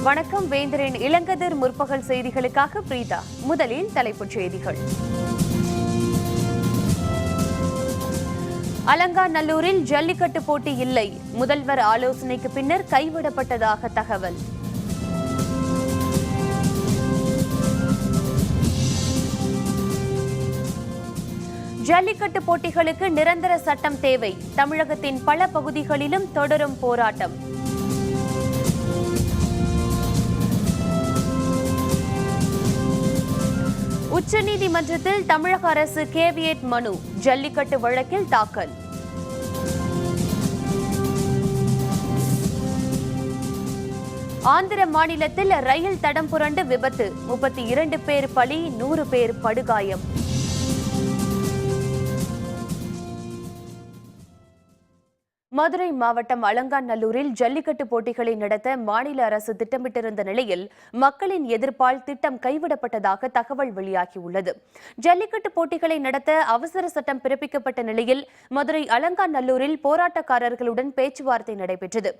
வணக்கம். வேந்தரின் இளங்கதிர் முற்பகல் செய்திகளுக்காக பிரீதா. முதலில் தலைப்புச் செய்திகள். அலங்காநல்லூரில் ஜல்லிக்கட்டு போட்டி இல்லை, முதல்வர் ஆலோசனைக்கு பின்னர் கைவிடப்பட்டதாக தகவல். ஜல்லிக்கட்டு போட்டிகளுக்கு நிரந்தர சட்டம் தேவை, தமிழகத்தின் பல பகுதிகளிலும் தொடரும் போராட்டம். உச்சநீதிமன்றத்தில் தமிழக அரசு கேவியட் மனு, ஜல்லிக்கட்டு வழக்கில் தாக்கல். ஆந்திர மாநிலத்தில் ரயில் தடம் புரண்டு விபத்து, 32 பேர் பலி, 100 பேர் படுகாயம். மதுரை மாவட்டம் அலங்காநல்லூரில் ஜல்லிக்கட்டு போட்டிகளை நடத்த மாநில அரசு திட்டமிட்டிருந்த நிலையில் மக்களின் எதிர்ப்பால் திட்டம் கைவிடப்பட்டதாக தகவல் வெளியாகியுள்ளது. ஜல்லிக்கட்டு போட்டிகளை நடத்த அவசர சட்டம் பிறப்பிக்கப்பட்ட நிலையில் மதுரை அலங்காநல்லூரில் போராட்டக்காரர்களுடன் பேச்சுவார்த்தை நடைபெற்றது.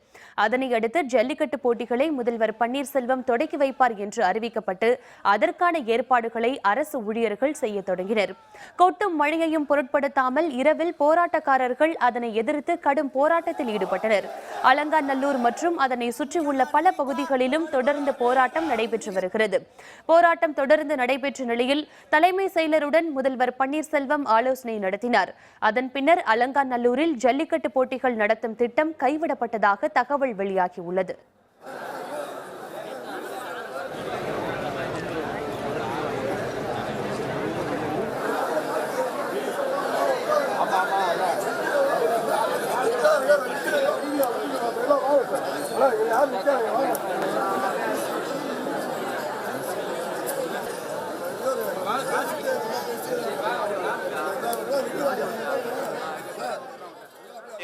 அதனையடுத்து ஜல்லிக்கட்டு போட்டிகளை முதல்வர் பன்னீர்செல்வம் தொடக்கி வைப்பார் என்று அறிவிக்கப்பட்டு அதற்கான ஏற்பாடுகளை அரசு ஊழியர்கள் செய்ய தொடங்கினர். கொட்டும் மழையையும் பொருட்படுத்தாமல் இரவில் போராட்டக்காரர்கள் அதனை எதிர்த்து கடும் போராட்டத்தில் ஈடுபட்டனர். அலங்காநல்லூர் மற்றும் அதனை சுற்றியுள்ள பல பகுதிகளிலும் தொடர்ந்து போராட்டம் நடைபெற்று வருகிறது. போராட்டம் தொடர்ந்து நடைபெற்ற நிலையில் தலைமை செயலருடன் முதல்வர் பன்னீர்செல்வம் ஆலோசனை நடத்தினார். அதன் பின்னர் அலங்காநல்லூரில் ஜல்லிக்கட்டு போட்டிகள் நடத்தும் திட்டம் கைவிடப்பட்டதாக தகவல் வெளியாகியுள்ளது.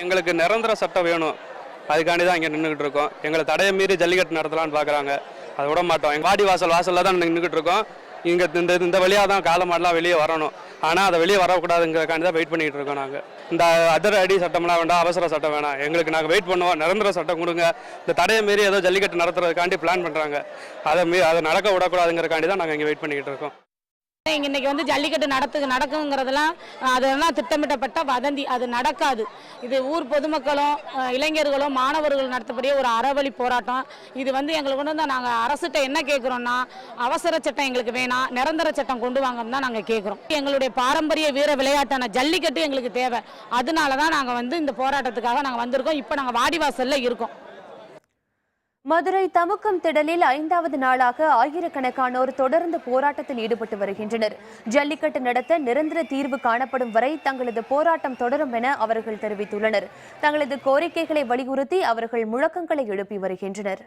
எங்களுக்கு நிரந்தர சட்டம் வேணும், அதுக்காண்டி தான் இங்கே நின்றுக்கிட்டு இருக்கோம். எங்களை தடையை மீறி ஜல்லிக்கட்டு நடத்தலான்னு பார்க்குறாங்க, அதை விட மாட்டோம். எங்கள் வாடி வாசலில் தான் நின்றுக்கிட்டு இருக்கோம். இங்கே இந்த வழியாக தான் காலை மாடலாம் வெளியே வரணும், ஆனால் அதை வெளியே வரக்கூடாதுங்கிறக்காண்டி தான் வெயிட் பண்ணிக்கிட்டு இருக்கோம். நாங்கள் இந்த அதிரடி சட்டம்லாம் வேண்டாம், அவசர சட்டம் வேணாம், எங்களுக்கு நாங்கள் வெயிட் பண்ணுவோம். நிரந்தர சட்டம் கொடுங்க. இந்த தடையை மீறி ஏதோ ஜல்லிக்கட்டு நடத்துறதுக்காண்டி பிளான் பண்ணுறாங்க, அதை நடக்க விடக்கூடாதுங்கிறக்காண்டி தான் நாங்கள் இங்கே வெயிட் பண்ணிக்கிட்டு இருக்கோம். இன்னைக்கு வந்து ஜல்லிக்கட்டு நடக்குங்கிறதெல்லாம் அதெல்லாம் திட்டமிட்டப்பட்ட வதந்தி, அது நடக்காது. இது ஊர் பொதுமக்களும் இளைஞர்களும் மாணவர்கள் நடத்தப்படிய ஒரு அறவழி போராட்டம். இது வந்து எங்களுக்கு வந்து நாங்கள் அரசுகிட்ட என்ன கேட்குறோம்னா, அவசர சட்டம் எங்களுக்கு வேணாம், நிரந்தர சட்டம் கொண்டு வாங்கன்னு தான் நாங்கள் கேட்குறோம். எங்களுடைய பாரம்பரிய வீர விளையாட்டான ஜல்லிக்கட்டு எங்களுக்கு தேவை. அதனால தான் நாங்கள் வந்து இந்த போராட்டத்துக்காக நாங்கள் வந்திருக்கோம். இப்போ நாங்கள் வாடிவாசலில் இருக்கோம். மதுரை தமுக்கம் திடலில் 5வது நாளாக ஆயிரக்கணக்கானோர் தொடர்ந்து போராட்டத்தில் ஈடுபட்டு வருகின்றனர். ஜல்லிக்கட்டு நடத்த நிரந்தர தீர்வு காணப்படும் வரை தங்களது போராட்டம் தொடரும் என அவர்கள் தெரிவித்துள்ளனர். தங்களது கோரிக்கைகளை வலியுறுத்தி அவர்கள் முழக்கங்களை எழுப்பி வருகின்றனர்.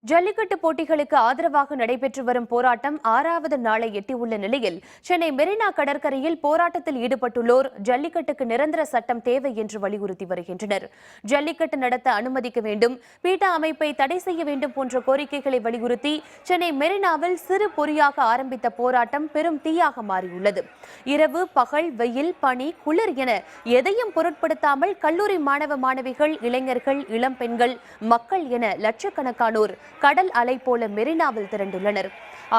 ஜல்லிக்கட்டு போட்டிகளுக்கு ஆதரவாக நடைபெற்று வரும் போராட்டம் 6வது நாளை எட்டியுள்ள நிலையில் சென்னை மெரினா கடற்கரையில் போராட்டத்தில் ஈடுபட்டுள்ளோர் ஜல்லிக்கட்டுக்கு நிரந்தர சட்டம் தேவை என்று வலியுறுத்தி வருகின்றனர். ஜல்லிக்கட்டு நடத்த அனுமதிக்க வேண்டும், பீட்டா அமைப்பை தடை செய்ய வேண்டும் போன்ற கோரிக்கைகளை வலியுறுத்தி சென்னை மெரினாவில் சிறு பொறியாக ஆரம்பித்த போராட்டம் பெரும் தீயாக மாறியுள்ளது. இரவு பகல், வெயில், பனி, குளிர் என எதையும் பொருட்படுத்தாமல் கல்லூரி மாணவ மாணவிகள், இளைஞர்கள், இளம் பெண்கள், மக்கள் என லட்சக்கணக்கானோர் கடல் அலை போல மெரினாவில் திரண்டுள்ளனர்.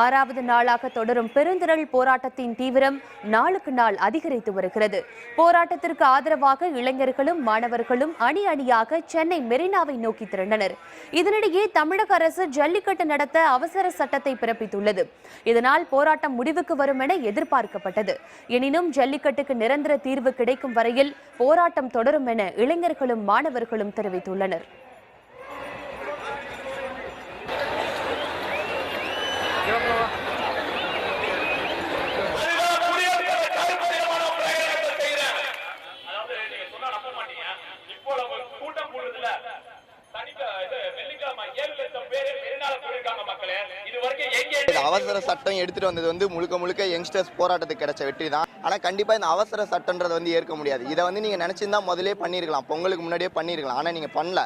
6வது நாளாக தொடரும் பெருந்திரள் போராட்டத்தின் தீவிரம் நாளுக்கு நாள் அதிகரித்து வருகிறது. போராட்டத்திற்கு ஆதரவாக இளைஞர்களும் மாணவர்களும் அணி அணியாக சென்னை மெரினாவை நோக்கி திரண்டனர். இதனிடையே தமிழக அரசு ஜல்லிக்கட்டு நடத்த அவசர சட்டத்தை பிறப்பித்துள்ளது. இதனால் போராட்டம் முடிவுக்கு வரும் என எதிர்பார்க்கப்பட்டது. எனினும் ஜல்லிக்கட்டுக்கு நிரந்தர தீர்வு கிடைக்கும் வரையில் போராட்டம் தொடரும் என இளைஞர்களும் மாணவர்களும் தெரிவித்துள்ளனர். அவசர சட்டம் எடுத்துட்டு வந்தது வந்து முழுக்க யங்ஸ்டர்ஸ் போராட்டத்துக்கு கிடைச்ச வெற்றி தான். ஆனால் கண்டிப்பாக இந்த அவசர சட்டன்றதை வந்து ஏற்க முடியாது. இதை வந்து நீங்கள் நினச்சிருந்தா முதலே பண்ணியிருக்கலாம், பொங்கலுக்கு முன்னாடியே பண்ணியிருக்கலாம். ஆனால் நீங்கள் பண்ணல.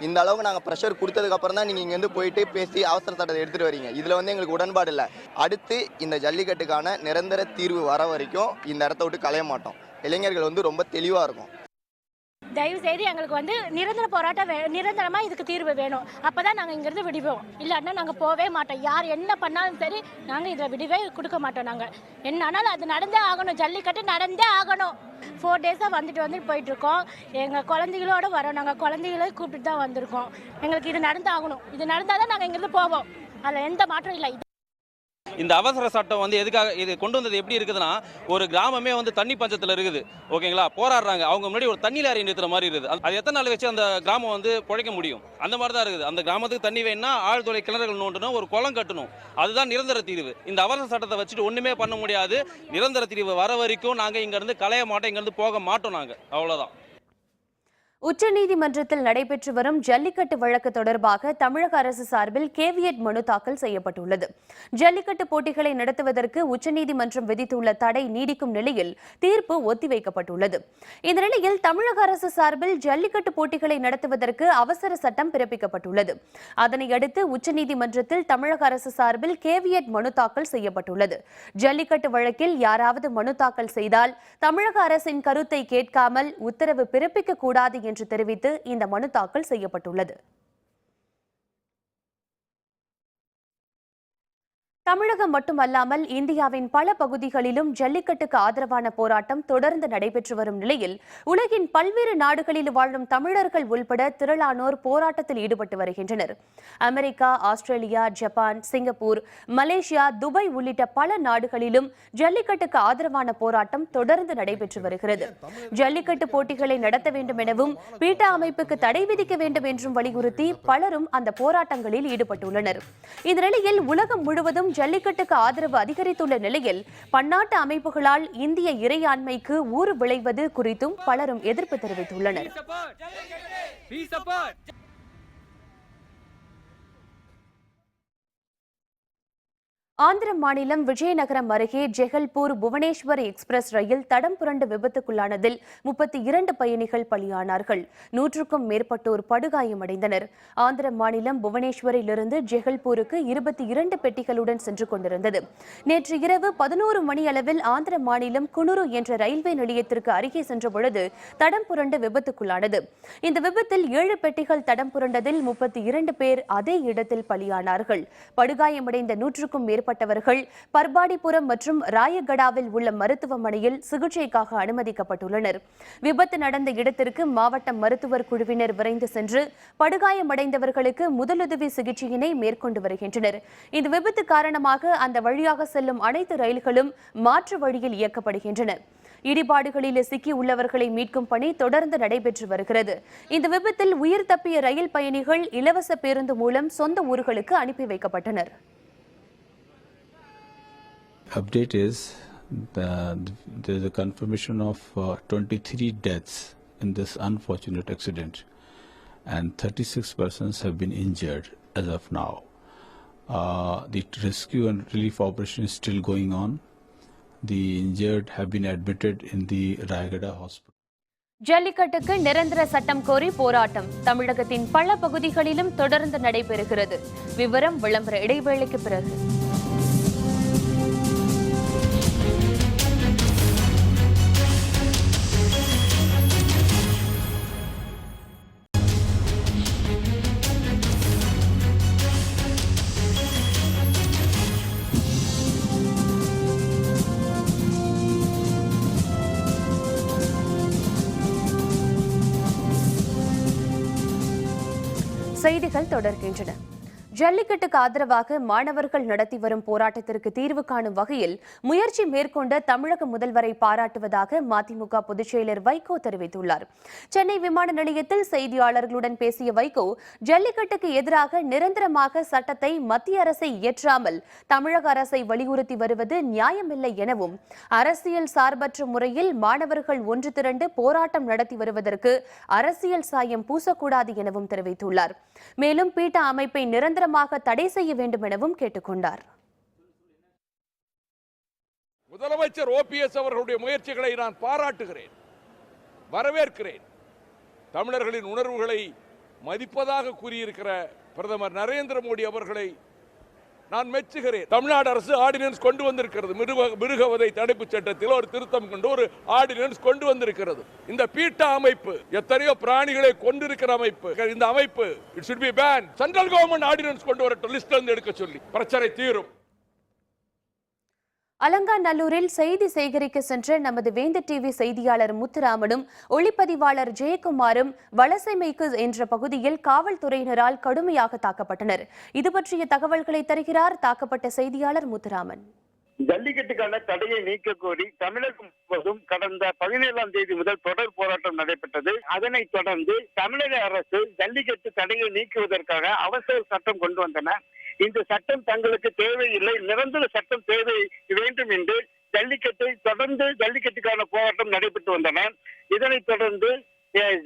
இந்த அளவுக்கு நாங்கள் ப்ரெஷர் கொடுத்ததுக்கப்புறம் தான் நீங்கள் இங்கேருந்து போயிட்டு பேசி அவசர சட்டத்தை எடுத்துகிட்டு வரீங்க. இதில் வந்து எங்களுக்கு உடன்பாடு இல்லை. அடுத்து இந்த ஜல்லிக்கட்டுக்கான நிரந்தர தீர்வு வர வரைக்கும் இந்த இடத்த விட்டு களைய மாட்டோம். இளைஞர்கள் வந்து ரொம்ப தெளிவாக இருக்கும். தயவு செய்து எங்களுக்கு வந்து நிரந்தர போராட்டம் நிரந்தரமாக இதுக்கு தீர்வு வேணும். அப்போ தான் நாங்கள் இங்கேருந்து விடுவோம். இல்லாட்டினா நாங்கள் போகவே மாட்டோம். யார் என்ன பண்ணாலும் சரி நாங்கள் இதில் விடுவே கொடுக்க மாட்டோம். நாங்கள் என்ன ஆனாலும் அது நடந்தே ஆகணும். ஜல்லிக்கட்டு நடந்தே ஆகணும். 4 டேஸாக வந்துட்டு போயிட்டுருக்கோம். எங்கள் குழந்தைகளோடு வரோம். நாங்கள் குழந்தைகளை கூப்பிட்டு தான் வந்திருக்கோம். எங்களுக்கு இது நடந்து ஆகணும். இது நடந்தால் தான் நாங்கள் இங்கேருந்து போவோம். அதில் எந்த மாற்றம் இல்லை. இந்த அவசர சட்டம் வந்து எதுக்காக இது கொண்டு வந்தது எப்படி இருக்குதுன்னா, ஒரு கிராமமே வந்து தண்ணி பஞ்சத்தில் இருக்குது. ஓகேங்களா, போராடுறாங்க. அவங்க முன்னாடி ஒரு தண்ணி லாரி நிறுத்துற மாதிரி இருக்குது. அது எத்தனை நாள் வச்சு அந்த கிராமம் வந்து பிழைக்க முடியும்? அந்த மாதிரி தான் இருக்குது. அந்த கிராமத்துக்கு தண்ணி வேணும்னா ஆழ்துளை கிணறுகள் நோண்டணும், ஒரு குளம் கட்டணும். அதுதான் நிரந்தர தீர்வு. இந்த அவசர சட்டத்தை வச்சுட்டு ஒன்றுமே பண்ண முடியாது. நிரந்தர தீர்வு வர வரைக்கும் நாங்கள் இங்கேருந்து களைய மாட்டோம், இங்கேருந்து போக மாட்டோம். நாங்கள் அவ்வளோதான். உச்சநீதிமன்றத்தில் நடைபெற்று வரும் ஜல்லிக்கட்டு வழக்கு தொடர்பாக தமிழக அரசு சார்பில் கேவியட் மனு தாக்கல் செய்யப்பட்டுள்ளது. ஜல்லிக்கட்டு போட்டிகளை நடத்துவதற்கு உச்சநீதிமன்றம் விதித்துள்ள தடை நீடிக்கும் நிலையில் தீர்ப்பு ஒத்திவைக்கப்பட்டுள்ளது. இந்த நிலையில் தமிழக அரசு சார்பில் ஜல்லிக்கட்டு போட்டிகளை நடத்துவதற்கு அவசர சட்டம் பிறப்பிக்கப்பட்டுள்ளது. அதனையடுத்து உச்சநீதிமன்றத்தில் தமிழக அரசு சார்பில் கேவியட் மனு தாக்கல் செய்யப்பட்டுள்ளது. ஜல்லிக்கட்டு வழக்கில் யாராவது மனு தாக்கல் செய்தால் தமிழக அரசின் கருத்தை கேட்காமல் உத்தரவு பிறப்பிக்க கூடாது என்று தெரிவித்து இந்த மனு தாக்கல் செய்யப்பட்டுள்ளது. தமிழகம் மட்டுமல்லாமல் இந்தியாவின் பல பகுதிகளிலும் ஜல்லிக்கட்டுக்கு ஆதரவான போராட்டம் தொடர்ந்து நடைபெற்று வரும் நிலையில் உலகின் பல்வேறு நாடுகளில் வாழும் தமிழர்கள் உள்பட திரளானோர் போராட்டத்தில் ஈடுபட்டு வருகின்றனர். America, Australia, Japan, Singapore, Malaysia, Dubai உள்ளிட்ட பல நாடுகளிலும் ஜல்லிக்கட்டுக்கு ஆதரவான போராட்டம் தொடர்ந்து நடைபெற்று வருகிறது. ஜல்லிக்கட்டு போட்டிகளை நடத்த வேண்டும் எனவும் பீட்டா அமைப்புக்கு தடை விதிக்க வேண்டும் என்றும் வலியுறுத்தி பலரும் அந்த போராட்டங்களில் ஈடுபட்டுள்ளனர். இந்த நிலையில் உலகம் முழுவதும் ஜல்லிக்கட்டுக்கு ஆதரவு அதிகரித்துள்ள நிலையில் பன்னாட்டு அமைப்புகளால் இந்திய இறையாண்மைக்கு ஊறு விளைவது குறித்தும் பலரும் எதிர்ப்பு தெரிவித்துள்ளனர். ஆந்திர மாநிலம் விஜயநகரம் அருகே ஜெகல்பூர் புவனேஸ்வர் எக்ஸ்பிரஸ் ரயில் தடம் புரண்டு விபத்துக்குள்ளானதில் 32 பயணிகள் பலியானார்கள். 100க்கும் மேற்பட்டோர் படுகாயமடைந்தனர். ஆந்திர மாநிலம் புவனேஸ்வரிலிருந்து ஜெகல்பூருக்கு 22 பெட்டிகளுடன் சென்று கொண்டிருந்தது. நேற்று இரவு 11 மணி அளவில் ஆந்திர மாநிலம் குனுரு என்ற ரயில்வே நிலையத்திற்கு அருகே சென்ற பொழுது தடம் புரண்டு விபத்துக்குள்ளானது. இந்த விபத்தில் 7 பெட்டிகள் தடம் புரண்டதில் 32 பேர் அதே இடத்தில் பலியானார்கள். படுகாயமடைந்த 100க்கும் மேற்பட்டவர்கள் பர்பாடிபுரம் மற்றும் ராயகடாவில் உள்ள மருத்துவமனையில் சிகிச்சைக்காக அனுமதிக்கப்பட்டுள்ளனர். விபத்து நடந்த இடத்திற்கு மாவட்ட மருத்துவர் குழுவினர் விரைந்து சென்று படுகாயமடைந்தவர்களுக்கு முதலுதவி சிகிச்சையினை மேற்கொண்டு வருகின்றனர். இந்த விபத்து காரணமாக அந்த வழியாக செல்லும் அனைத்து ரயில்களும் மாற்று வழியில் இயக்கப்படுகின்றன. இடிபாடுகளில் சிக்கி உள்ளவர்களை மீட்கும் பணி தொடர்ந்து நடைபெற்று வருகிறது. இந்த விபத்தில் உயிர் தப்பிய ரயில் பயணிகள் இலவச பேருந்து மூலம் சொந்த ஊர்களுக்கு அனுப்பி வைக்கப்பட்டனர். Update is there is a confirmation of 23 deaths in this unfortunate accident and 36 persons have been injured as of now. The rescue and relief operation is still going on. The injured have been admitted in the Rayagada hospital. ஜல்லிக்கட்டுக்கு நிரந்தர சட்டம் கோரி போராட்டம் தமிழகத்தின் பல பகுதிகளிலும் தொடர்ந்து நடைபெறுகிறது. விவரம் விளம்பர இடைவேளைக்கு பிறகு. செய்திகள் தொடர்கின்றன. ஜல்லிக்கட்டுக்கு ஆதரவாக மாணவர்கள் நடத்தி வரும் போராட்டத்திற்கு தீர்வு காணும் வகையில் முயற்சி மேற்கொண்ட தமிழக முதல்வரை பாராட்டுவதாக மதிமுக பொதுச் செயலர் வைகோ தெரிவித்துள்ளார். சென்னை விமான நிலையத்தில் செய்தியாளர்களுடன் பேசிய வைகோ, ஜல்லிக்கட்டுக்கு எதிராக நிரந்தரமாக சட்டத்தை மத்திய அரசை இயற்றாமல் தமிழக அரசை வலியுறுத்தி வருவது நியாயமில்லை எனவும், அரசியல் சார்பற்ற முறையில் மாணவர்கள் ஒன்று திரண்டு போராட்டம் நடத்தி வருவதற்கு அரசியல் சாயம் பூசக்கூடாது எனவும் தெரிவித்துள்ளார். மேலும் பீட்டா அமைப்பை நிரந்தரமாக தடை செய்ய வேண்டும் எனவும் கேட்டுக்கொண்டார். முதலமைச்சர் ஓபிஎஸ் அவர்களுடைய முயற்சிகளை நான் பாராட்டுகிறேன், வரவேற்கிறேன். தமிழர்களின் உணர்வுகளை மதிப்பதாக கூறியிருக்கிற பிரதமர் நரேந்திர மோடி அவர்களை நான் மெச்சுகிறேன். தமிழ்நாடு அரசு ஆர்டினன்ஸ் கொண்டு வந்திருக்கிறது. மிருகவதை தடுப்பு சட்டத்தில் ஒரு திருத்தம் கொண்டு ஒரு ஆர்டினன்ஸ் கொண்டு வந்திருக்கிறது. இந்த பீட்டா அமைப்பு எத்தனையோ பிராணிகளை கொண்டிருக்கிற அமைப்பு. இந்த அமைப்பு it should be banned. Central government ordinance கொண்டு வரட்டும், லிஸ்ட்ல இருந்து எடுக்க சொல்லி பிரச்சனை தீரும். அலங்காநல்லூரில் செய்தி சேகரிக்க சென்ற நமது வேந்த டிவி செய்தியாளர் முத்துராமனும் ஒளிப்பதிவாளர் ஜெயக்குமாரும் வலசைமைக்கு என்ற பகுதியில் காவல்துறையினரால் கடுமையாக தாக்கப்பட்டனர். இது பற்றிய தகவல்களை தருகிறார் தாக்கப்பட்ட செய்தியாளர் முத்துராமன். ஜல்லிக்கட்டுக்கான தடையை நீக்க கோரி தமிழகம் முழுவதும் கடந்த 17ஆம் தேதி முதல் தொடர் போராட்டம் நடைபெற்றது. அதனைத் தொடர்ந்து தமிழக அரசு ஜல்லிக்கட்டு தடையை நீக்குவதற்காக அவசர சட்டம் கொண்டு வந்தனர். இந்த சட்டம் தங்களுக்கு தேவையில்லை, நிரந்தர சட்டம் தேவை வேண்டும் என்று ஜல்லிக்கட்டுக்கான போராட்டம் நடைபெற்று வந்தன. இதனைத் தொடர்ந்து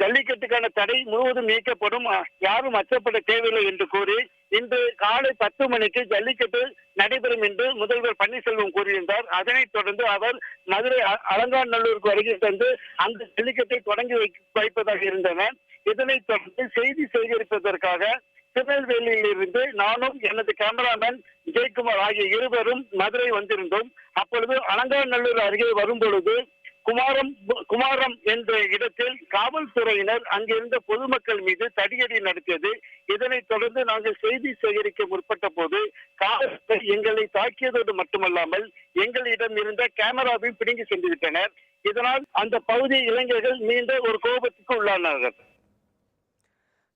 ஜல்லிக்கட்டுக்கான தடை முழுவதும் நீக்கப்படும், யாரும் அச்சப்பட தேவையில்லை என்று கூறி இன்று காலை 10 மணிக்கு ஜல்லிக்கட்டு நடைபெறும் என்று முதல்வர் பன்னீர்செல்வம் கூறியிருந்தார். அதனைத் தொடர்ந்து அவர் மதுரை அலங்காநல்லூருக்கு வருகை தந்து அந்த ஜல்லிக்கட்டை தொடங்கி வைப்பதாக இருந்தனர். இதனைத் தொடர்ந்து செய்தி சேகரிப்பதற்காக திருநெல்வேலியில் இருந்து நானும் எனது கேமராமேன் ஜெயக்குமார் ஆகிய இருவரும் மதுரை வந்திருந்தோம். அப்பொழுது அலங்காநல்லூர் அருகே வரும் பொழுது குமாரம் என்ற இடத்தில் காவல்துறையினர் அங்கிருந்த பொதுமக்கள் மீது தடியடி நடத்தியது. இதனைத் தொடர்ந்து நாங்கள் செய்தி சேகரிக்க முற்பட்ட போது காவல்துறை எங்களை தாக்கியதோடு மட்டுமல்லாமல் எங்களிடம் இருந்த கேமராவையும் பிடுங்கி சென்று விட்டனர். இதனால் அந்த பகுதி இளைஞர்கள் நீண்ட ஒரு கோபத்துக்கு உள்ளானார்கள்.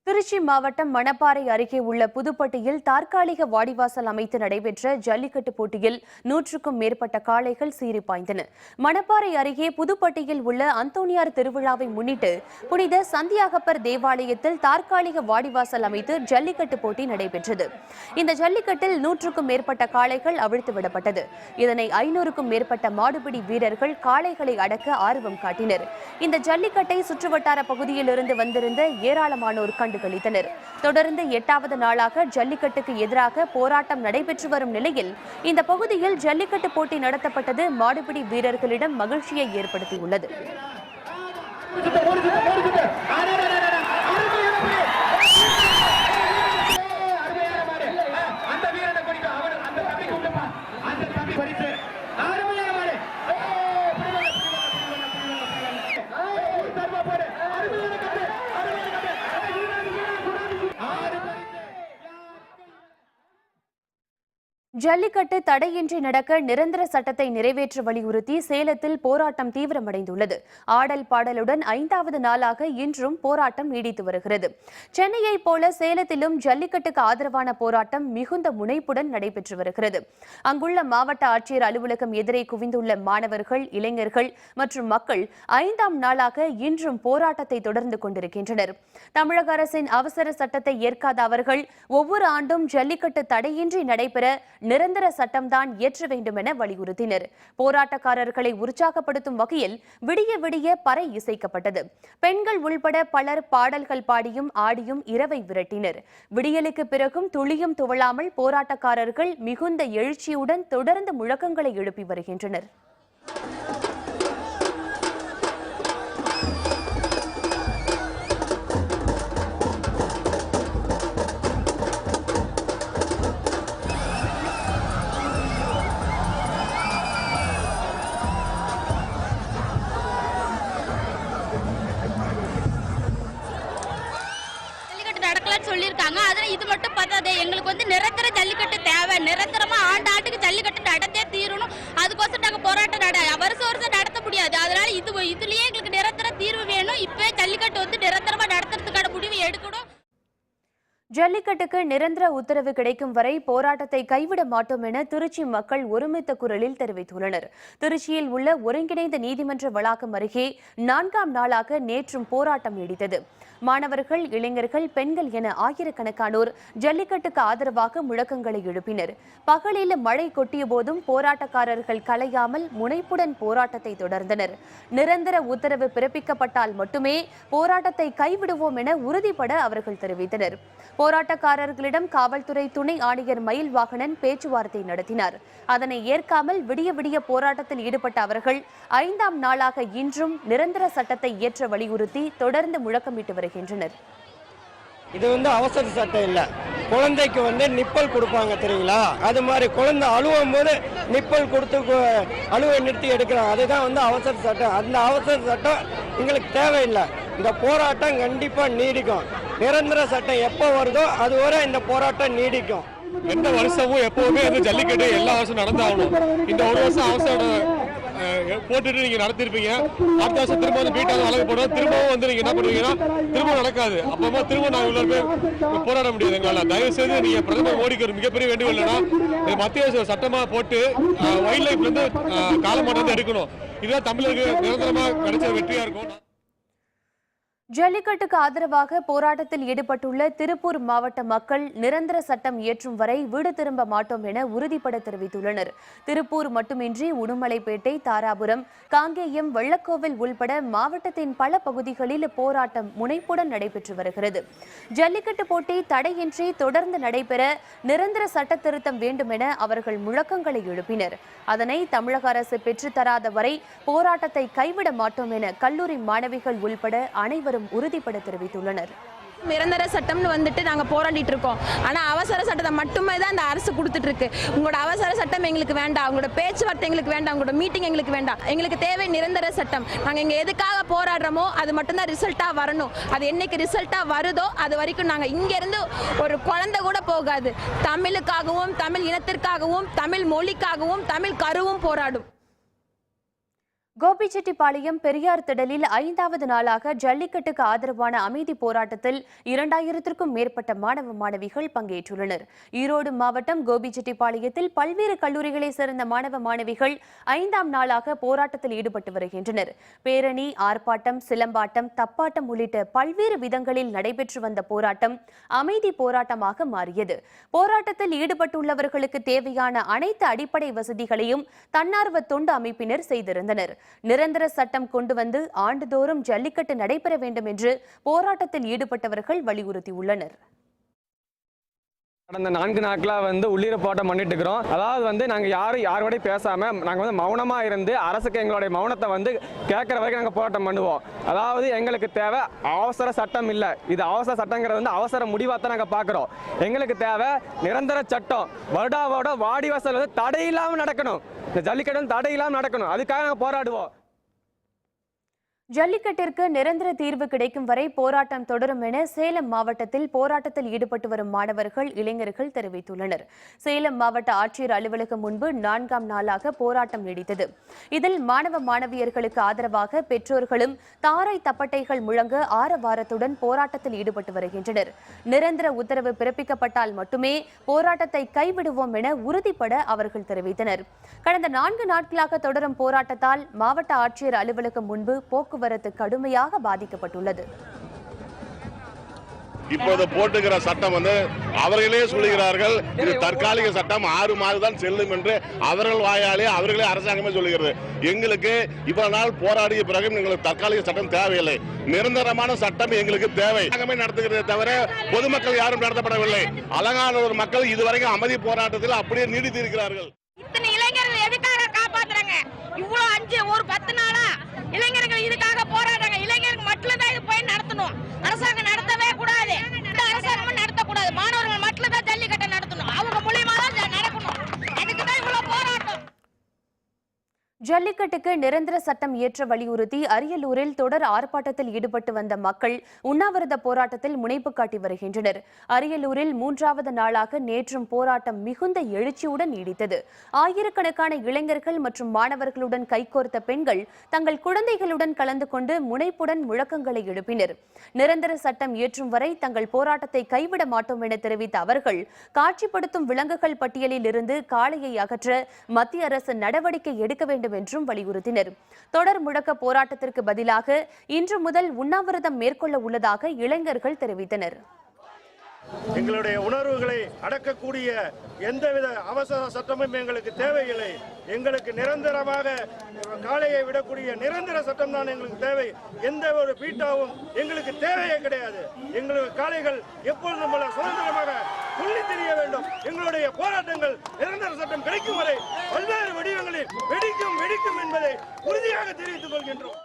திருச்சி மாவட்டம் மணப்பாறை அருகே உள்ள புதுப்பட்டியில் தற்காலிக வாடிவாசல் அமைத்து நடைபெற்ற ஜல்லிக்கட்டு போட்டியில் 100க்கும் மேற்பட்ட காளைகள் சீறி பாய்ந்தன. மணப்பாறை அருகே புதுப்பட்டியில் உள்ள அந்தோனியார் திருவிழாவை முன்னிட்டு புனித சந்தியாகப்பர் தேவாலயத்தில் தற்காலிக வாடிவாசல் அமைத்து ஜல்லிக்கட்டு போட்டி நடைபெற்றது. இந்த ஜல்லிக்கட்டில் 100க்கும் மேற்பட்ட காளைகள் அவிழ்த்து விடப்பட்டது. இதனை 500க்கும் மேற்பட்ட மாடுபிடி வீரர்கள் காளைகளை அடக்க ஆர்வம் காட்டினர். இந்த ஜல்லிக்கட்டை சுற்றுவட்டார பகுதியில் இருந்து வந்திருந்த ஏராளமானோர் கண்டுகளித்தனர். தொடர்ந்து 8வது நாளாக ஜல்லிக்கட்டுக்கு எதிராக போராட்டம் நடைபெற்று வரும் நிலையில் இந்த பகுதியில் ஜல்லிக்கட்டு போட்டி நடத்தப்பட்டது மாடுபிடி வீரர்களிடம் மகிழ்ச்சியை ஏற்படுத்தியுள்ளது. ஜல்லிக்கட்டு தடையின்றி நடக்க நிரந்தர சட்டத்தை நிறைவேற்ற வலியுறுத்தி சேலத்தில் போராட்டம் தீவிரமடைந்துள்ளது. ஆடல் பாடலுடன் 5வது நாளாக இன்றும் போராட்டம் நீடித்து வருகிறது. சென்னையைப் போல சேலத்திலும் ஜல்லிக்கட்டுக்கு ஆதரவான போராட்டம் மிகுந்த முனைப்புடன் நடைபெற்று வருகிறது. அங்குள்ள மாவட்ட ஆட்சியர் அலுவலகம் எதிரே குவிந்துள்ள மாணவர்கள், இளைஞர்கள் மற்றும் மக்கள் 5ஆம் நாளாக இன்றும் போராட்டத்தை தொடர்ந்து கொண்டிருக்கின்றனர். தமிழக அரசின் அவசர சட்டத்தை ஏற்காத அவர்கள் ஒவ்வொரு ஆண்டும் ஜல்லிக்கட்டு தடையின்றி நடைபெற நிரந்தர சட்டம்தான் இயற்ற வேண்டும் என வலியுறுத்தினர். போராட்டக்காரர்களை உற்சாகப்படுத்தும் வகையில் விடிய விடிய பறை இசைக்கப்பட்டது. பெண்கள் உள்பட பலர் பாடல்கள் பாடியும் ஆடியும் இரவை விரட்டினர். விடியலுக்கு பிறகும் துளியும் துவளாமல் போராட்டக்காரர்கள் மிகுந்த எழுச்சியுடன் தொடர்ந்து முழக்கங்களை எழுப்பி வருகின்றனர். சொல்லிருக்காங்க. அதனால இது மட்டும் பத்தாது, எங்களுக்கு வந்து நிரந்தர ஜல்லிக்கட்டு தேவை, நிரந்தரமா ஆண்டுக்கு ஜல்லிக்கட்டு நடத்தே தீரணும். அதுக்கோசம் நாங்க போராட்டம் வருஷம் நடத்த முடியாது. அதனால இதுலயே எங்களுக்கு நிரந்தர தீர்வு வேணும். இப்பவே ஜல்லிக்கட்டு வந்து நிரந்தரமா நடத்துறதுக்கான முடிவு எடுக்கணும். ஜல்லிக்கட்டுக்கு நிரந்தர உத்தரவு கிடைக்கும் வரை போராட்டத்தை கைவிட மாட்டோம் என திருச்சி மக்கள் ஒருமித்த குரலில் தெரிவித்துள்ளனர். திருச்சியில் உள்ள ஒருங்கிணைந்த நீதிமன்ற வளாகம் அருகே 4ஆம் நாளாக நேற்றும் போராட்டம் நீடித்தது. மாணவர்கள், இளைஞர்கள், பெண்கள் என ஆயிரக்கணக்கானோர் ஜல்லிக்கட்டுக்கு ஆதரவாக முழக்கங்களை எழுப்பினர். பகலில் மழை கொட்டிய போதும் போராட்டக்காரர்கள் கலையாமல் முனைப்புடன் போராட்டத்தை தொடர்ந்தனர். நிரந்தர உத்தரவு பிறப்பிக்கப்பட்டால் மட்டுமே போராட்டத்தை கைவிடுவோம் என உறுதிபட அவர்கள் தெரிவித்தனர். போராட்டக்காரர்களிடம் காவல்துறை துணை ஆணையர் மயில்வாகனன் பேச்சுவார்த்தை நடத்தினார். அதனை ஏற்காமல் விடிய விடிய போராட்டத்தில் ஈடுபட்ட அவர்கள் 5ஆம் நாளாக இன்றும் நிரந்தர சட்டத்தை இயற்ற வலியுறுத்தி தொடர்ந்து முழக்கமிட்டு வருகின்றனர். இது அவசர சட்டம் இல்ல. குழந்தைக்கு நிப்பல் கொடுப்பாங்க தெரியுங்களா, அது மாதிரி குழந்தை அழுவும் போது நிப்பல் கொடுத்து அழுவை நிறுத்தி எடுக்கிறாங்க. அதுதான் அவசர சட்டம். அந்த அவசர சட்டம் எங்களுக்கு தேவையில்லை. இந்த போராட்டம் கண்டிப்பா நீடிக்கும். நிரந்தர சட்டம் எப்போ வருதோ அது வரை இந்த போராட்டம் நீடிக்கும். எந்த வருஷமும் எப்பவுமே ஜல்லிக்கட்டு எல்லா வருஷம் நடந்தாகணும். இந்த ஒரு வருஷம் அவசரம் போட்டுட்டு நீங்க நடத்திருப்பீங்க. அடுத்த வருஷம் திரும்ப வீட்டாக வழக்கு போடுவோம். திரும்பவும் நீங்க என்ன பண்ணுவீங்கன்னா திரும்ப நடக்காது. அப்பமா திரும்ப நான் இவ்வளவு பேர் போராட முடியாது எங்களால். தயவு செய்து நீங்க பிரதமர் மோடிக்கு ஒரு மிகப்பெரிய வேண்டுகோள் இல்லைன்னா மத்திய சட்டமா போட்டு வைல்ட் லைஃப்ல இருந்து காலமாட்டம் எடுக்கணும். இதுதான் தமிழருக்கு நிரந்தரமா கிடைச்ச வெற்றியா இருக்கும். ஜல்லிக்கட்டுக்கு ஆதரவாக போராட்டத்தில் ஈடுபட்டுள்ள திருப்பூர் மாவட்ட மக்கள் நிரந்தர சட்டம் இயற்றும் வரை வீடு திரும்ப மாட்டோம் என உறுதிபட தெரிவித்துள்ளனர். திருப்பூர் மட்டுமின்றி உடுமலைப்பேட்டை, தாராபுரம், காங்கேயம், வெள்ளக்கோவில் உள்பட மாவட்டத்தின் பல பகுதிகளில் போராட்டம் முனைப்புடன் நடைபெற்று வருகிறது. ஜல்லிக்கட்டு போட்டி தடையின்றி தொடர்ந்து நடைபெற நிரந்தர சட்ட திருத்தம் வேண்டும் என அவர்கள் முழக்கங்களை எழுப்பினர். அதனை தமிழக அரசு பெற்றுத்தராத வரை போராட்டத்தை கைவிட மாட்டோம் என கல்லூரி மாணவிகள் உள்பட அனைவரும் உறுதிபட தெரிவித்துள்ளனர். நிரந்தர சட்டம்னு நாங்க போராடிட்டு இருக்கோம். ஆனா அவசர சட்டத்தை மட்டுமே தான் இந்த அரசு கொடுத்துட்டு இருக்கு. உங்களோட அவசர சட்டம் எங்களுக்கு வேண்டாம், உங்களோட பேச்சுவார்த்தை எங்களுக்கு வேண்டாம், உங்களோட மீட்டிங் எங்களுக்கு வேண்டாம். எங்களுக்கு தேவை நிரந்தர சட்டம். நாங்க இங்க எதுக்காக போராடுறோமோ அது மட்டும் தான் ரிசல்ட்டா வரணும். அது என்னைக்கு ரிசல்ட்டா வருதோ அது வரைக்கும் நாங்க இங்க இருந்து ஒரு குழந்தை கூட போகாது. தமிழுக்காகவும், தமிழ் இனத்திற்காகவும், தமிழ் மொழிக்காகவும், தமிழ் கருவும் போராடும். கோபிச்செட்டிப்பாளையம் பெரியார் திடலில் 5வது நாளாக ஜல்லிக்கட்டுக்கு ஆதரவான அமைதி போராட்டத்தில் 2000க்கும் மேற்பட்ட மாணவ மாணவிகள் பங்கேற்றுள்ளனர். ஈரோடு மாவட்டம் கோபிச்செட்டிப்பாளையத்தில் பல்வேறு கல்லூரிகளை சேர்ந்த மாணவ மாணவிகள் 5ஆம் நாளாக போராட்டத்தில் ஈடுபட்டு வருகின்றனர். பேரணி, ஆர்ப்பாட்டம், சிலம்பாட்டம், தப்பாட்டம் உள்ளிட்ட பல்வேறு விதங்களில் நடைபெற்று வந்த போராட்டம் அமைதி போராட்டமாக மாறியது. போராட்டத்தில் ஈடுபட்டுள்ளவர்களுக்கு தேவையான அனைத்து அடிப்படை வசதிகளையும் தன்னார்வ தொண்டு அமைப்பினர் செய்திருந்தனர். நிரந்தர சட்டம் கொண்டு வந்து ஆண்டுதோறும் ஜல்லிக்கட்டு நடைபெற வேண்டும் என்று போராட்டத்தில் ஈடுபட்டவர்கள் வலியுறுத்தியுள்ளனர். கடந்த 4 நாட்களா உள்ளீர போராட்டம் பண்ணிட்டு இருக்கிறோம். அதாவது நாங்க யாரோட பேசாம நாங்க மௌனமா இருந்து அரசுக்கு எங்களுடைய மௌனத்தை கேட்கற வரைக்கும் நாங்க போராட்டம் பண்ணுவோம். அதாவது எங்களுக்கு தேவை அவசர சட்டம் இல்ல. இது அவசர சட்டங்கிறது அவசர முடிவா தான் நாங்க பாக்குறோம். எங்களுக்கு தேவை நிரந்தர சட்டம். வருடாவோட வாடிவாசல் தடையில்லாம நடக்கணும். இந்த ஜல்லிக்கட்டு தடையில்லாம நடக்கணும். அதுக்காக நாங்க போராடுவோம். ஜல்லிக்கட்டிற்கு நிரந்தர தீர்வு கிடைக்கும் வரை போராட்டம் தொடரும் என சேலம் மாவட்டத்தில் போராட்டத்தில் ஈடுபட்டு வரும் மாணவர்கள், இளைஞர்கள் தெரிவித்துள்ளனர். சேலம் மாவட்ட ஆட்சியர் அலுவலகம் முன்பு 4ஆம் நாளாக போராட்டம் நீடித்தது. இதில் மாணவ மாணவியர்களுக்கு ஆதரவாக பெற்றோர்களும் தாரை தப்பட்டைகள் முழங்க ஆரவாரத்துடன் போராட்டத்தில் ஈடுபட்டு வருகின்றனர். நிரந்தர உத்தரவு பிறப்பிக்கப்பட்டால் மட்டுமே போராட்டத்தை கைவிடுவோம் என உறுதிபட அவர்கள் தெரிவித்தனர். கடந்த 4 நாட்களாக தொடரும் போராட்டத்தால் மாவட்ட ஆட்சியர் அலுவலகம் முன்பு போக்குவரத்து கடுமையாக பாதிக்கப்பட்டுள்ளது. இப்போது போட்டுகிற சட்டம் அவர்களே சொல்லுகிறார்கள், இது தற்காலிக சட்டம் 6 மாதம் தான் செல்லும் என்று அவர்கள் வாயாலே அவர்களே அரசாங்கமே சொல்லுகிறது. எங்களுக்கு இவ்வளவு நாள் போராடிய பிறகு எங்களுக்கு தற்காலிக சட்டம் தேவையில்லை. நிரந்தரமான சட்டம் எங்களுக்கு தேவை. நடத்துகிறதே தவிர பொதுமக்கள் யாரும் நடத்தப்படவில்லை. அலங்காநல்லூர் மக்கள் இதுவரைக்கும் அமைதி போராட்டத்தில் அப்படியே நீடித்து இருக்கிறார்கள். இத்தனை இளைஞர்கள் எதுக்காக காப்பாத்துறாங்க? இவ்வளவு 10 நாளா இளைஞர்கள் இதுக்காக போராடுறாங்க. இளைஞர்கள் மட்டும் தான் இது போய் நடத்தணும். அரசாங்கம் நடத்தவே கூடாது. இந்த அரசாங்கம் நடத்தக்கூடாது. மாணவர்கள் மட்டும் தான் ஜல்லிக்கட்டை நடத்தணும். அவங்க மூலியமா தான் நடக்கணும். அதுக்கு தான் இவ்வளவு போராட்டம். ஜல்லிக்கட்டுக்கு நிரந்தர சட்டம் இயற்ற வலியுறுத்தி அரியலூரில் தொடர் ஆர்ப்பாட்டத்தில் ஈடுபட்டு வந்த மக்கள் உண்ணாவிரத போராட்டத்தில் முனைப்பு காட்டி வருகின்றனர். அரியலூரில் 3வது நாளாக நேற்றும் போராட்டம் மிகுந்த எழுச்சியுடன் நீடித்தது. ஆயிரக்கணக்கான இளைஞர்கள் மற்றும் மாணவர்களுடன் கைகோர்த்த பெண்கள் தங்கள் குழந்தைகளுடன் கலந்து கொண்டு முனைப்புடன் முழக்கங்களை எழுப்பினர். நிரந்தர சட்டம் இயற்றும் வரை தங்கள் போராட்டத்தை கைவிட மாட்டோம் என தெரிவித்த அவர்கள் காட்சிப்படுத்தும் விலங்குகள் பட்டியலில் இருந்து காளையை அகற்ற மத்திய அரசு நடவடிக்கை எடுக்க வேண்டும் வேண்டும் என்றும் வலியுறுத்தினர். தொடர் முழக்க போராட்டத்திற்கு பதிலாக இன்று முதல் உண்ணாவிரதம் மேற்கொள்ள உள்ளதாக இளைஞர்கள் தெரிவித்தனர். எங்களுடைய உணர்வுகளை அடக்கக்கூடிய எந்தவித அவசர சட்டமும் எங்களுக்கு தேவையில்லை. எங்களுக்கு நிரந்தரமாக காளையை விடக்கூடிய நிரந்தர சட்டம் தான் எங்களுக்கு தேவை. எந்த ஒரு பீட்டாவும் எங்களுக்கு தேவையே கிடையாது. எங்களுக்கு காளைகள் எப்பொழுதும் போல சுதந்திரமாக துள்ளி திரிய வேண்டும். எங்களுடைய போராட்டங்கள் நிரந்தர சட்டம் கிடைக்கும் வரை பல்வேறு வடிவங்களில் வெடிக்கும் என்பதை உறுதியாக தெரிவித்துக் கொள்கின்றோம்.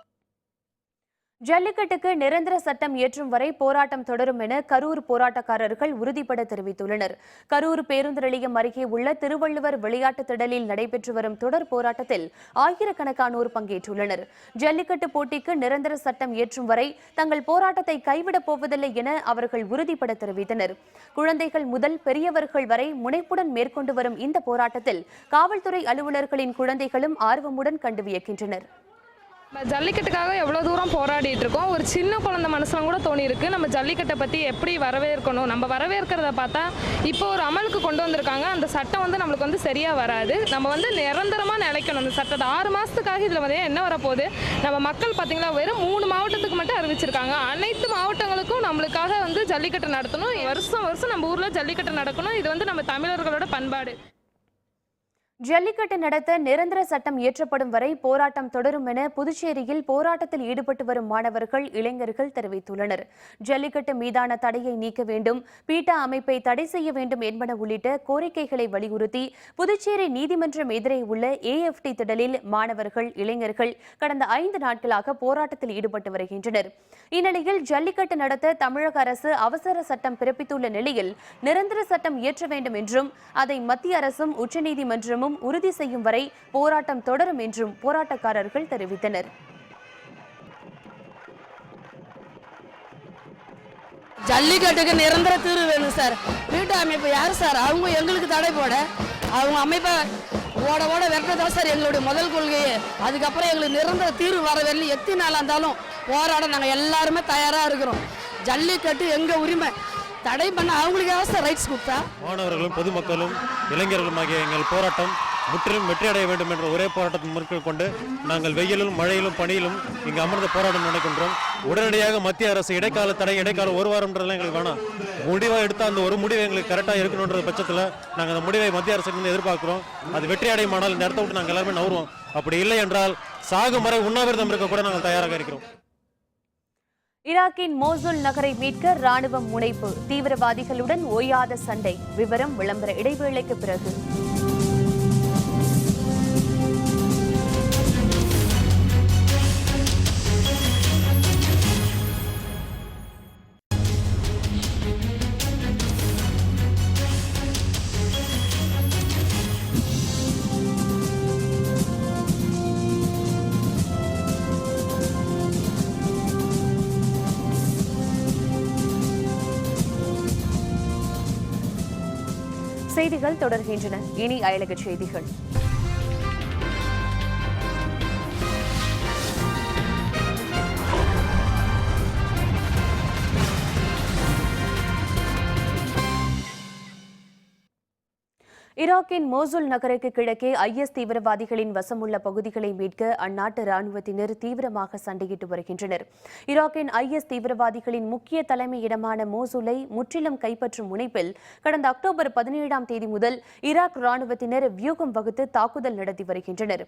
ஜல்லிக்கட்டுக்கு நிரந்தர சட்டம் இயற்றும் வரை போராட்டம் தொடரும் என கரூர் போராட்டக்காரர்கள் உறுதிபட தெரிவித்துள்ளனர். கரூர் பேருந்து நிலையம் அருகே உள்ள திருவள்ளுவர் விளையாட்டு திடலில் நடைபெற்று வரும் தொடர் போராட்டத்தில் ஆயிரக்கணக்கானோர் பங்கேற்றுள்ளனர். ஜல்லிக்கட்டு போட்டிக்கு நிரந்தர சட்டம் இயற்றும் வரை தங்கள் போராட்டத்தை கைவிடப் போவதில்லை என அவர்கள் உறுதிபட தெரிவித்தனர். குழந்தைகள் முதல் பெரியவர்கள் வரை முனைப்புடன் மேற்கொண்டு வரும் இந்த போராட்டத்தில் காவல்துறை அலுவலர்களின் குழந்தைகளும் ஆர்வமுடன் கண்டு வியக்கின்றனர். ஜல்லிக்கட்டுக்காக எவ்வளோ தூரம் போராடிட்டு இருக்கோம். ஒரு சின்ன குழந்தை மனசுல கூட தோணி இருக்கு நம்ம ஜல்லிக்கட்டை பற்றி எப்படி வரவேற்கணும். நம்ம வரவேற்கிறத பார்த்தா இப்போ ஒரு அமலுக்கு கொண்டு வந்திருக்காங்க. அந்த சட்டம் நம்மளுக்கு சரியாக வராது. நம்ம நிரந்தரமாக நிலைக்கணும் அந்த சட்டத்தை. 6 மாதத்துக்காக இதில் என்ன வரப்போகுது. நம்ம மக்கள் பார்த்தீங்களா வெறும் 3 மாவட்டத்துக்கு மட்டும் அறிவிச்சிருக்காங்க. அனைத்து மாவட்டங்களுக்கும் நம்மளுக்காக ஜல்லிக்கட்டு நடத்தணும். வருஷம் நம்ம ஊரில் ஜல்லிக்கட்டு நடக்கணும். இது நம்ம தமிழர்களோட பண்பாடு. ஜல்லிக்கட்டு நடத்த நிரந்தர சட்டம் இயற்றப்படும் வரை போராட்டம் தொடரும் என புதுச்சேரியில் போராட்டத்தில் ஈடுபட்டு வரும் மாணவர்கள், இளைஞர்கள் தெரிவித்துள்ளனர். ஜல்லிக்கட்டு மீதான தடையை நீக்க வேண்டும், பீட்டா அமைப்பை தடை செய்ய வேண்டும் என்பன உள்ளிட்ட கோரிக்கைகளை வலியுறுத்தி புதுச்சேரி நீதிமன்றம் எதிரே உள்ள AFT திடலில் மாணவர்கள், இளைஞர்கள் கடந்த 5 நாட்களாக போராட்டத்தில் ஈடுபட்டு வருகின்றனர். இந்நிலையில் ஜல்லிக்கட்டு நடத்த தமிழக அரசு அவசர சட்டம் பிறப்பித்துள்ள நிலையில் நிரந்தர சட்டம் இயற்ற வேண்டும் என்றும் அதை மத்திய அரசும் உச்சநீதிமன்றமும் உறுதி செய்யும் வரை போராட்டம் தொடரும் என்றும் போராட்டக்காரர்கள் தெரிவித்தனர். ஜல்லிக்கட்டுக்கு நிரந்தர தீர்வு வேணும் சார். வீட்டு அமைப்பு யார் சார்? அவங்க எங்களுக்கு தடை போட அவங்க அமைப்பை ஓட வெட்டதான் சார் எங்களுடைய முதல் கொள்கையே. அதுக்கப்புறம் எங்களுக்கு நிரந்தர தீர்வு வர வரல எத்தனை நாளாக இருந்தாலும் போராட நாங்கள் எல்லாருமே தயாராக இருக்கிறோம். ஜல்லிக்கட்டு எங்கள் உரிமை. தடை பண்ண அவங்களுக்கு ரைட்ஸ் கொடுத்தா மாணவர்களும் பொதுமக்களும் இளைஞர்களும் ஆகிய எங்கள் போராட்டம் முற்றிலும் வெற்றியடைய வேண்டும் என்ற ஒரே போராட்டத்தை மேற்கொண்டு நாங்கள் வெயிலும் மழையிலும் பனியிலும் இங்கு அமர்ந்த போராட்டம் நடக்கின்றோம். உடனடியாக மத்திய அரசு இடைக்கால 1 வாரம்ன்றதுலாம் எங்களுக்கு வேணாம். முடிவாக எடுத்தால் அந்த ஒரு முடிவு எங்களுக்கு கரெக்டாக இருக்கணுன்ற பட்சத்தில் நாங்கள் அந்த முடிவை மத்திய அரசுக்கு எதிர்பார்க்கிறோம். அது வெற்றியடையுமானால் இந்த இடத்த விட்டு நாங்கள் எல்லாருமே நவருவோம். அப்படி இல்லை என்றால் சாகும் வரை உண்ணாவிரதம் இருக்க கூட நாங்கள் தயாராக இருக்கிறோம். ஈராக்கின் மோசூல் நகரை மீட்க ராணுவம் முனைப்பு, தீவிரவாதிகளுடன் ஓயாத சண்டை. விவரம் விளம்பர இடைவேளைக்கு பிறகு. செய்திகள் தொடர்கின்றன. இனி அயலக செய்திகள். ஈராக்கின் மோசூல் நகருக்கு கிழக்கே IS தீவிரவாதிகளின் வசமுள்ள பகுதிகளை மீட்க அந்நாட்டு ராணுவத்தினர் தீவிரமாக சண்டையிட்டு வருகின்றனர். ஈராக்கின் IS தீவிரவாதிகளின் முக்கிய தலைமையிடமான மோசூலை முற்றிலும் கைப்பற்றும் முனைப்பில் கடந்த அக்டோபர் 17ஆம் தேதி முதல் ஈராக் ராணுவத்தினர் வியூகம் வகுத்து தாக்குதல் நடத்தி வருகின்றனர்.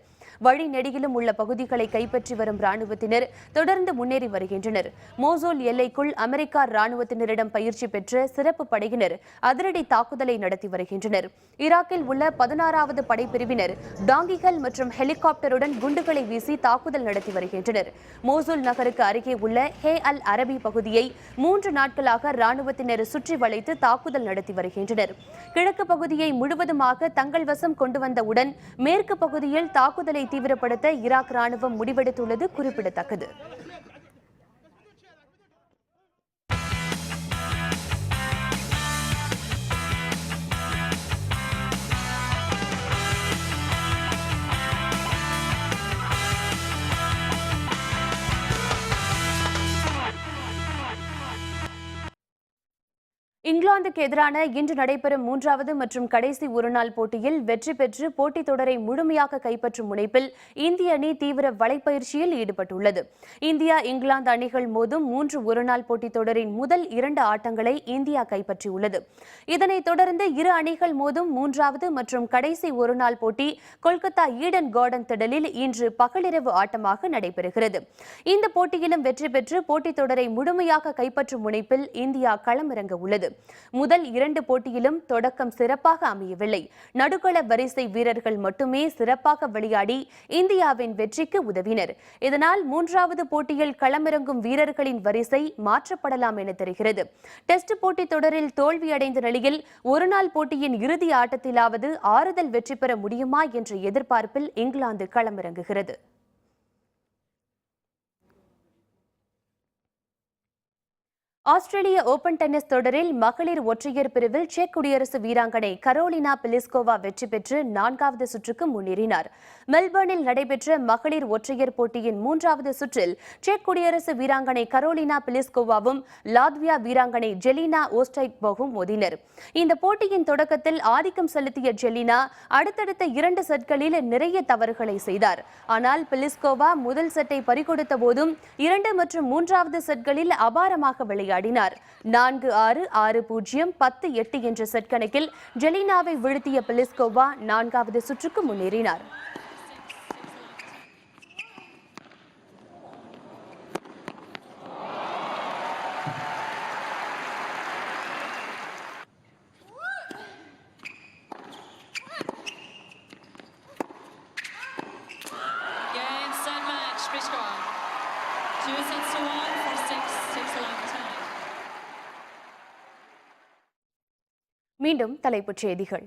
வழி நெடுகிலும் உள்ள பகுதிகளை கைப்பற்றி வரும் ராணுவத்தினர் தொடர்ந்து முன்னேறி வருகின்றனர். மோசூல் எல்லைக்குள் அமெரிக்கா ராணுவத்தினரிடம் பயிற்சி பெற்ற சிறப்பு படையினர் அதிரடி தாக்குதலை நடத்தி வருகின்றனர். ஈராக்கில் உள்ள 16வது படைப்பிரிவினர் டாங்கிகள் மற்றும் ஹெலிகாப்டருடன் குண்டுகளை வீசி தாக்குதல் நடத்தி வருகின்றனர். மோசூல் நகருக்கு அருகே உள்ள ஹே அல் அரபி பகுதியை 3 நாட்களாக ராணுவத்தினர் சுற்றி வளைத்து தாக்குதல் நடத்தி வருகின்றனர். கிழக்கு பகுதியை முழுவதுமாக தங்கள் வசம் கொண்டு வந்தவுடன் மேற்கு பகுதியில் தாக்குதலை தீவிரப்படுத்த ஈராக் ராணுவம் முடிவெடுத்துள்ளது குறிப்பிடத்தக்கது. இங்கிலாந்துக்கு எதிரான இன்று நடைபெறும் 3வது மற்றும் கடைசி ஒருநாள் போட்டியில் வெற்றி பெற்று போட்டித் தொடரை முழுமையாக கைப்பற்றும் முனைப்பில் இந்திய அணி தீவிர வலைப்பயிற்சியில் ஈடுபட்டுள்ளது. இந்தியா இங்கிலாந்து அணிகள் மோதும் 3 ஒருநாள் போட்டித் தொடரின் முதல் 2 ஆட்டங்களை இந்தியா கைப்பற்றியுள்ளது. இதனைத் தொடர்ந்து இரு அணிகள் மோதும் 3வது மற்றும் கடைசி ஒருநாள் போட்டி கொல்கத்தா ஈடன் கார்டன் திடலில் இன்று பகலிரவு ஆட்டமாக நடைபெறுகிறது. இந்த போட்டியிலும் வெற்றி பெற்று போட்டித் தொடரை முழுமையாக கைப்பற்றும் முனைப்பில் இந்தியா களமிறங்க உள்ளது. முதல் 2 போட்டியிலும் தொடக்கம் சிறப்பாக அமையவில்லை. நடுக்கள வரிசை வீரர்கள் மட்டுமே சிறப்பாக விளையாடி இந்தியாவின் வெற்றிக்கு உதவினர். இதனால் 3வது போட்டியில் களமிறங்கும் வீரர்களின் வரிசை மாற்றப்படலாம் என தெரிகிறது. டெஸ்ட் போட்டித் தொடரில் தோல்வியடைந்த நிலையில் ஒருநாள் போட்டியின் இறுதி ஆட்டத்திலாவது ஆறுதல் வெற்றி பெற முடியுமா என்ற எதிர்பார்ப்பில் இங்கிலாந்து களமிறங்குகிறது. ஆஸ்திரேலிய ஓபன் டென்னிஸ் தொடரில் மகளிர் ஒற்றையர் பிரிவில் செக் குடியரசு வீராங்கனை கரோலினா பிலிஸ்கோவா வெற்றி பெற்று 4வது சுற்றுக்கு முன்னேறினார். மெல்பர்னில் நடைபெற்ற மகளிர் ஒற்றையர் போட்டியின் 3வது சுற்றில் செக் குடியரசு வீராங்கனை கரோலினா பிலிஸ்கோவாவும் லாத்வியா வீராங்கனை ஜெலினா ஓஸ்டைக்போவும் மோதினர். இந்த போட்டியின் தொடக்கத்தில் ஆதிக்கம் செலுத்திய ஜெலினா அடுத்தடுத்த 2 செட்களில் நிறைய தவறுகளை செய்தார். ஆனால் பிலிஸ்கோவா முதல் செட்டை பறிகொடுத்த போதும் 2 மற்றும் 3வது செட்களில் அபாரமாக விளையாடினார். 4-6, 6-0, 10-8 என்ற செட் கணக்கில் ஜெலினாவை வீழ்த்திய பிலிஸ்கோவா 4வது சுற்றுக்கு முன்னேறினார். மீண்டும் தலைப்புச் செய்திகள்.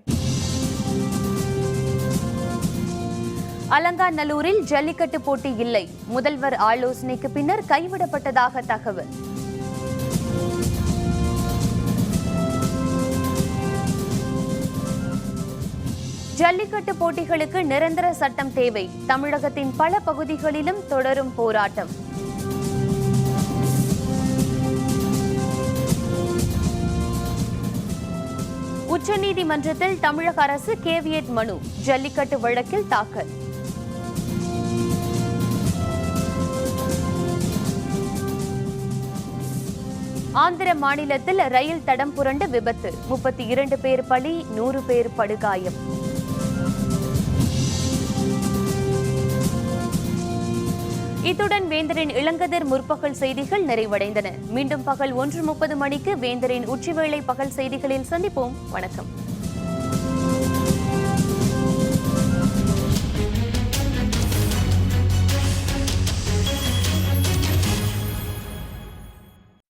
அலங்காநல்லூரில் ஜல்லிக்கட்டு போட்டி இல்லை. முதல்வர் ஆலோசனைக்கு பின்னர் கைவிடப்பட்டதாக தகவல். ஜல்லிக்கட்டு போட்டிகளுக்கு நிரந்தர சட்டம் தேவை. தமிழகத்தின் பல பகுதிகளிலும் தொடரும் போராட்டம். உச்சநீதிமன்றத்தில் தமிழக அரசு கேவியட் மனு. ஜல்லிக்கட்டு வழக்கில் தாக்கல். ஆந்திர மாநிலத்தில் ரயில் தடம் புரண்டு விபத்து. 32 பேர் பலி, 100 பேர் படுகாயம். இத்துடன் வேந்தரின் இளங்கதிர் முற்பகல் செய்திகள் நிறைவடைந்தன. மீண்டும் பகல் 1:30 மணிக்கு வேந்தரின் உச்சிவேளை பகல் செய்திகளில் சந்திப்போம். வணக்கம்.